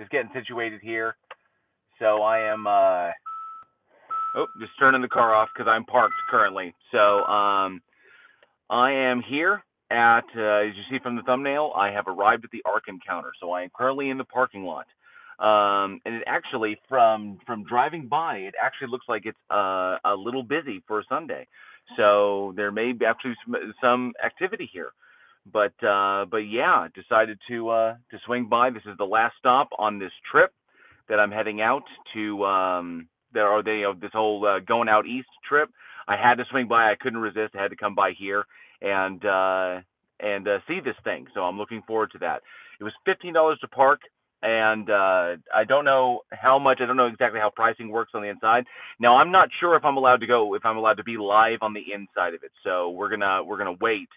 just getting situated here. So I am, just turning the car off because I'm parked currently. So I am here at, as you see from the thumbnail, I have arrived at the Ark Encounter. So I am currently in the parking lot. And it actually, from driving by, it actually looks like it's a little busy for a Sunday. So there may be actually some activity here. But yeah, decided to swing by. This is the last stop on this trip that I'm heading out to. This whole going out east trip. I had to swing by. I couldn't resist. I had to come by here and see this thing. So I'm looking forward to that. It was $15 to park. And I don't know how much. I don't know exactly how pricing works on the inside. Now I'm not sure if I'm allowed to be live on the inside of it. So we're gonna wait,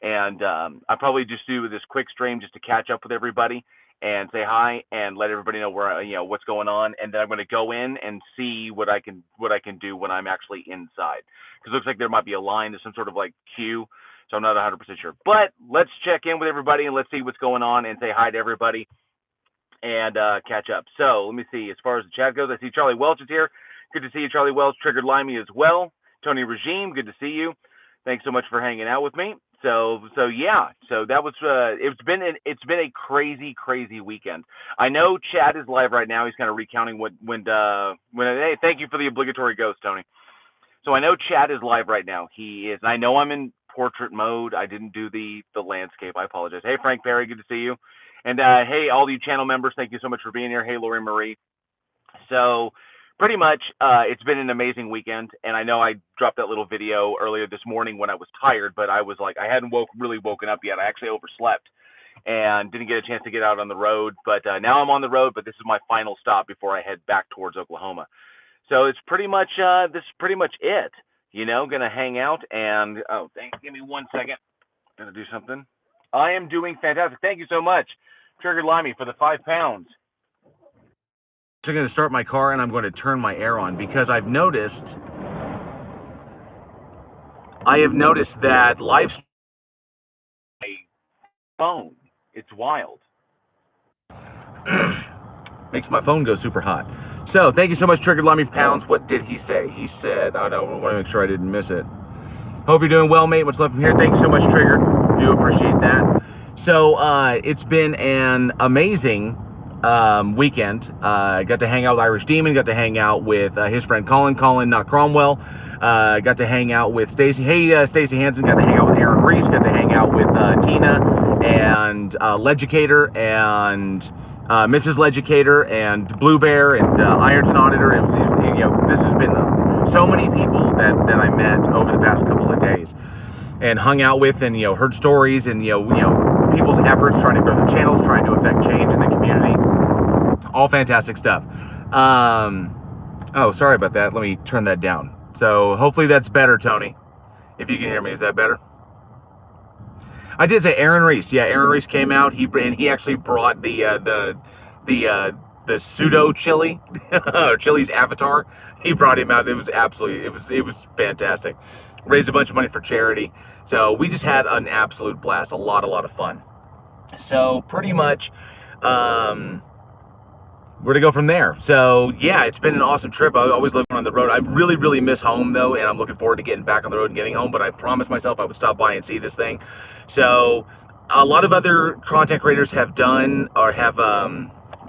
and I'll probably just do this quick stream just to catch up with everybody and say hi and let everybody know where what's going on. And then I'm gonna go in and see what I can do when I'm actually inside, because it looks like there might be a line. There's some sort of like queue. So I'm not 100% sure. But let's check in with everybody and let's see what's going on and say hi to everybody and catch up. So let me see. As far as the chat goes, I see Charlie Welch is here. Good to see you, Charlie Welch. Triggered Limey as well. Tony Regime, good to see you. Thanks so much for hanging out with me. So yeah. So that was it's been a crazy weekend. I know Chad is live right now. He's kind of recounting hey, thank you for the obligatory ghost, Tony. So I know Chad is live right now. He is. I know I'm in portrait mode. I didn't do the landscape. I apologize. Hey, Frank Perry, good to see you. And hey, all you channel members, thank you so much for being here. Hey, Lori Marie. So pretty much, it's been an amazing weekend. And I know I dropped that little video earlier this morning when I was tired, but I was like, I hadn't really woken up yet. I actually overslept and didn't get a chance to get out on the road. But now I'm on the road, but this is my final stop before I head back towards Oklahoma. So it's pretty much, this is pretty much it. Gonna hang out and, give me 1 second. Gonna do something. I am doing fantastic. Thank you so much, Triggered Limey, for the £5. So I'm going to start my car and I'm going to turn my air on because I have noticed that live my phone, it's wild. Makes my phone go super hot. So thank you so much, Triggered Limey Pounds. What did he say? He said, I want to make sure I didn't miss it. Hope you're doing well, mate. What's left from here? Thanks so much, Trigger. Do appreciate that. So it's been an amazing weekend. Got to hang out with Irish Demon. Got to hang out with his friend Colin, not Cromwell. Got to hang out with Stacy. Hey, Stacy Hansen. Got to hang out with Aaron Reese. Got to hang out with Tina and Legicator and Mrs. Legicator and Blue Bear and Ironton Auditor. It was, this has been so many people that I met over the past couple of days and hung out with and heard stories and people's efforts trying to grow their channels, trying to affect change in the community. All fantastic stuff. Oh, sorry about that. Let me turn that down. So hopefully that's better, Tony. If you can hear me, is that better? I did say Aaron Reese. Yeah, Aaron Reese came out. He actually brought the pseudo chili, Chili's avatar. He brought him out. It was fantastic. Raised a bunch of money for charity. So we just had an absolute blast. A lot of fun. So pretty much, where to go from there? So yeah, it's been an awesome trip. I always live on the road. I really miss home though, and I'm looking forward to getting back on the road and getting home. But I promised myself I would stop by and see this thing. So a lot of other content creators have done or have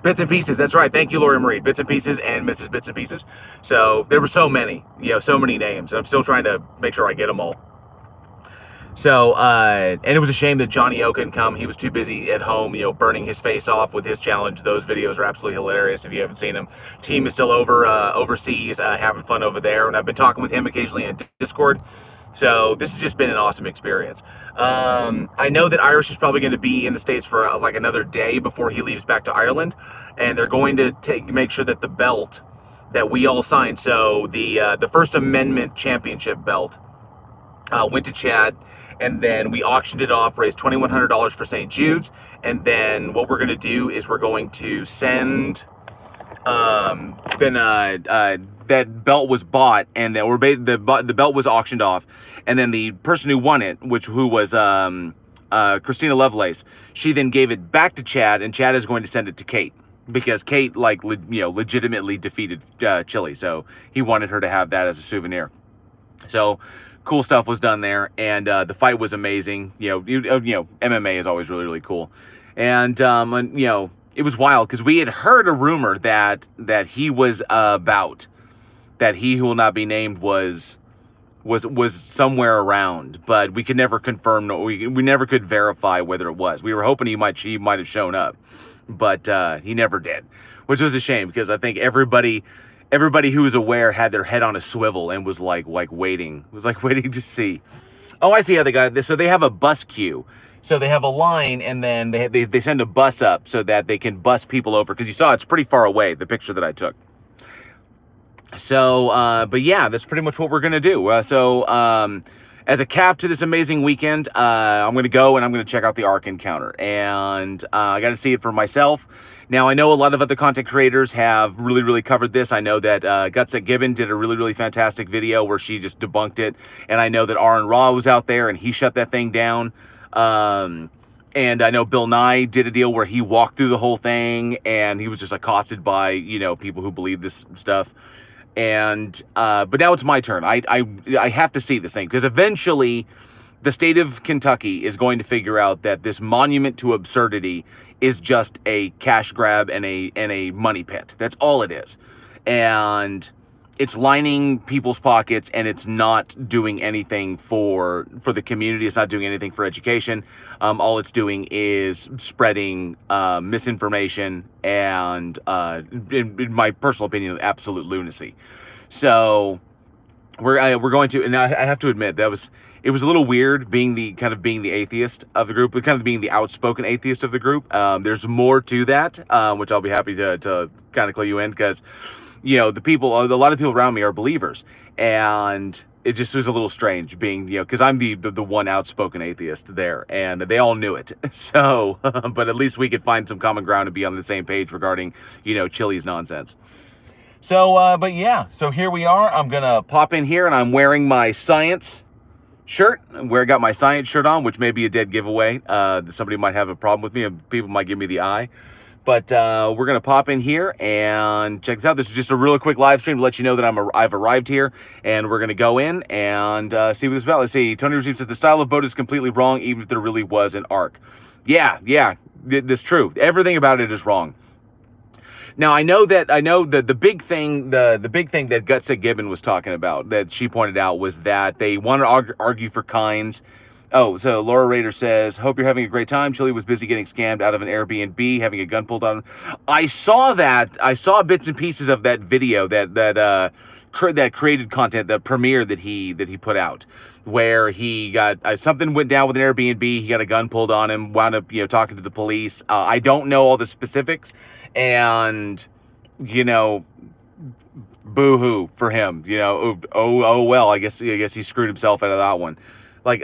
bits and pieces. That's right. Thank you, Lori Marie. Bits and pieces and Mrs. Bits and Pieces. So there were so many, so many names. I'm still trying to make sure I get them all. So, and it was a shame that Johnny O couldn't come. He was too busy at home, burning his face off with his challenge. Those videos are absolutely hilarious if you haven't seen them. Team is still overseas, having fun over there, and I've been talking with him occasionally in Discord. So this has just been an awesome experience. I know that Irish is probably going to be in the States for like another day before he leaves back to Ireland, and they're going to make sure that the belt that we all signed, so the First Amendment Championship belt, went to Chad. And then we auctioned it off, raised $2,100 for St. Jude's, and then what we're going to do is we're going to send. That belt was bought, and then the belt was auctioned off, and then the person who won it, who was Christina Lovelace, she then gave it back to Chad, and Chad is going to send it to Kate. because Kate legitimately defeated Chili, so he wanted her to have that as a souvenir. So cool stuff was done there, and the fight was amazing. MMA is always really really cool, and it was wild because we had heard a rumor that he was about that he who will not be named was somewhere around, but we could never confirm. We never could verify whether it was. We were hoping he might have shown up, but he never did, which was a shame because I think everybody who was aware had their head on a swivel and was like waiting, waiting to see. Oh, I see how they got this. So they have a bus queue. So they have a line, and then they send a bus up so that they can bus people over because you saw it's pretty far away. The picture that I took. So, but yeah, that's pretty much what we're gonna do. As a cap to this amazing weekend, I'm gonna go and I'm gonna check out the Ark Encounter, and I got to see it for myself. Now, I know a lot of other content creators have really, really covered this. I know that Guts at Gibbon did a really, really fantastic video where she just debunked it, and I know that Aaron Raw was out there and he shut that thing down. And I know Bill Nye did a deal where he walked through the whole thing and he was just accosted by people who believe this stuff. And but now it's my turn. I have to see this thing because eventually the state of Kentucky is going to figure out that this monument to absurdity is just a cash grab and a money pit. That's all it is. And it's lining people's pockets, and it's not doing anything for the community. It's not doing anything for education. All it's doing is spreading misinformation and, in my personal opinion, absolute lunacy. So we're going to, and I have to admit it was a little weird being the atheist of the group, but kind of being the outspoken atheist of the group. There's more to that, which I'll be happy to kind of clue you in because a lot of people around me are believers, and it just was a little strange being because I'm the one outspoken atheist there, and they all knew it. So, but at least we could find some common ground and be on the same page regarding Chili's nonsense. So, but yeah, so here we are. I'm gonna pop in here, and I'm wearing my science shirt. Got my science shirt on, which may be a dead giveaway. Somebody might have a problem with me, and people might give me the eye. But we're gonna pop in here and check this out. This is just a real quick live stream to let you know that I've arrived here, and we're gonna go in and see what this is about. Let's see. Tony Regime says the style of boat is completely wrong, even if there really was an ark. Yeah, that's true. Everything about it is wrong. Now I know that the big thing that Guts at Gibbon was talking about that she pointed out was that they want to argue for kinds. Oh, so Laura Rader says, hope you're having a great time. Chili was busy getting scammed out of an Airbnb, having a gun pulled on him. I saw that. I saw bits and pieces of that video that created content, the premiere that he put out, where he got something went down with an Airbnb. He got a gun pulled on him, wound up talking to the police. I don't know all the specifics, and boo-hoo for him. Oh well. I guess he screwed himself out of that one. Like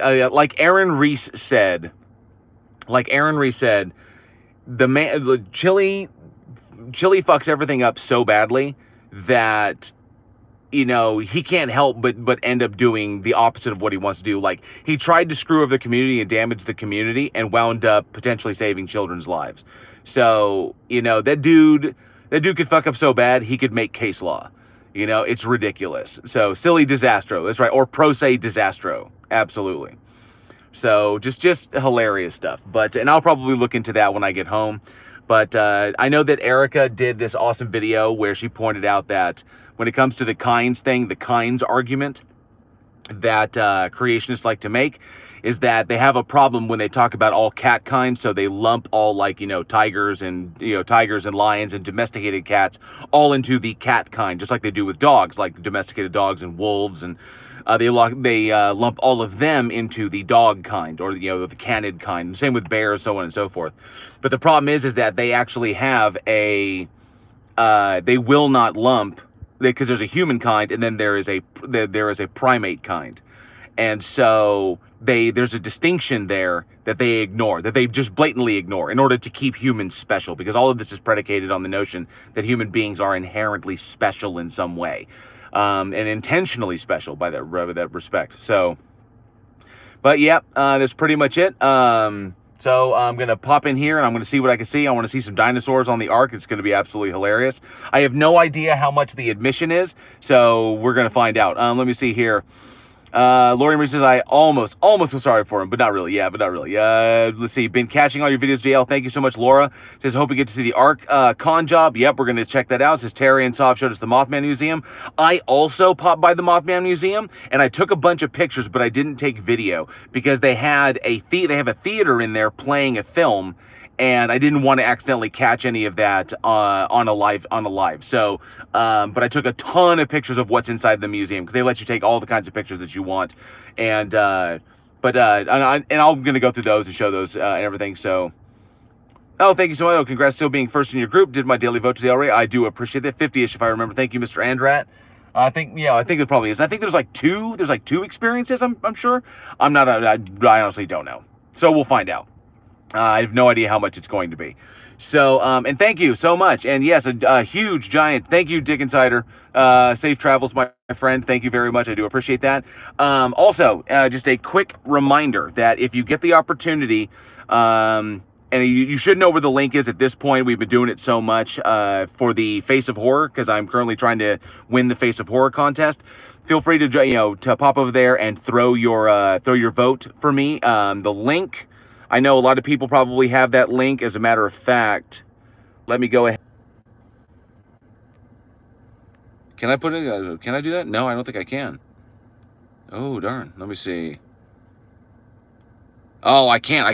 Aaron Reese said, the man Chili fucks everything up so badly that he can't help but end up doing the opposite of what he wants to do. Like, he tried to screw over the community and damage the community and wound up potentially saving children's lives. So that dude could fuck up so bad he could make case law. It's ridiculous. So silly disastro, that's right, or pro se disastro, absolutely. So just hilarious stuff. And I'll probably look into that when I get home. But I know that Erica did this awesome video where she pointed out that when it comes to the kinds thing, the kinds argument that creationists like to make is that they have a problem when they talk about all cat kinds, so they lump all tigers and lions and domesticated cats all into the cat kind, just like they do with dogs, like domesticated dogs and wolves, and they lump all of them into the dog kind or the canid kind. Same with bears, so on and so forth. But the problem is that they actually have they will not lump, because there's a human kind and then there is a primate kind, and so there's a distinction there that they ignore, that they just blatantly ignore in order to keep humans special, because all of this is predicated on the notion that human beings are inherently special in some way, and intentionally special by that respect. So, but yeah, that's pretty much it. So I'm going to pop in here and I'm going to see what I can see. I want to see some dinosaurs on the Ark. It's going to be absolutely hilarious. I have no idea how much the admission is, so we're going to find out. Let me see here. Lori Marie says, I almost feel sorry for him, but not really. Yeah, but not really. Let's see. Been catching all your videos, JL. Thank you so much, Laura. Says, hope we get to see the Ark con job. Yep, we're going to check that out. Says, Terry and Saab showed us the Mothman Museum. I also popped by the Mothman Museum, and I took a bunch of pictures, but I didn't take video because they have a theater in there playing a film, and I didn't want to accidentally catch any of that on a live. So, but I took a ton of pictures of what's inside the museum because they let you take all the kinds of pictures that you want, and I'm gonna go through those and show those and everything. So, oh, thank you so much. Oh, congrats, still being first in your group. Did my daily vote today already. I do appreciate that. 50-ish if I remember. Thank you, Mr. Andrat. I think it probably is. I think there's like two experiences. I'm sure. I honestly don't know. So we'll find out. I have no idea how much it's going to be. So, and thank you so much. And yes, a huge, giant thank you, Dick Insider. Safe travels, my friend. Thank you very much. I do appreciate that. Also, just a quick reminder that if you get the opportunity, and you should know where the link is at this point. We've been doing it so much for the Face of Horror because I'm currently trying to win the Face of Horror contest. Feel free to to pop over there and throw your vote for me. The link. I know a lot of people probably have that link. As a matter of fact, let me go ahead. Can I put it? Can I do that? No, I don't think I can. Oh, darn. Let me see. Oh, I can't. I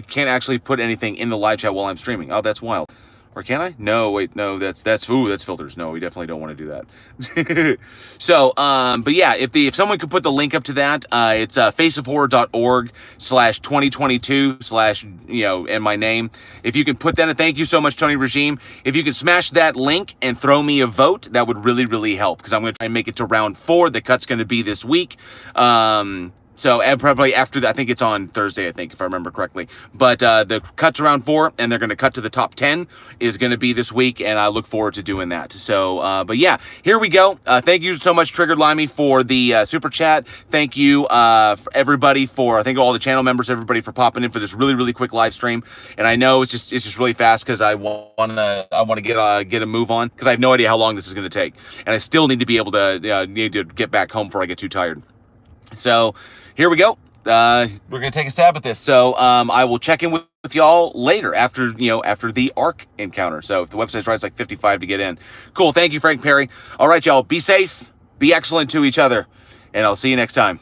can't actually put anything in the live chat while I'm streaming. Oh, that's wild. Or can I? No, wait, no, that's filters. No, we definitely don't want to do that. So, but yeah, if someone could put the link up to that, it's faceofhorror.org/2022/ and my name. If you can put that in, thank you so much, Tony Regime. If you can smash that link and throw me a vote, that would really, really help because I'm going to try and make it to round 4. The cut's going to be this week. So, and probably after that, I think it's on Thursday, I think, if I remember correctly. But the cut's around 4, and they're going to cut to the top 10 is going to be this week, and I look forward to doing that. So, but yeah, here we go. Thank you so much, Triggered Limey, for the super chat. Thank you, for everybody, I think all the channel members, everybody for popping in for this really, really quick live stream. And I know it's just really fast because I want to get a move on because I have no idea how long this is going to take, and I still need to be able to need to get back home before I get too tired. So here we go. We're gonna take a stab at this. So I will check in with y'all later after the Ark encounter. So if the website's right, it's like 55 to get in. Cool. Thank you, Frank Perry. All right, y'all. Be safe. Be excellent to each other, and I'll see you next time.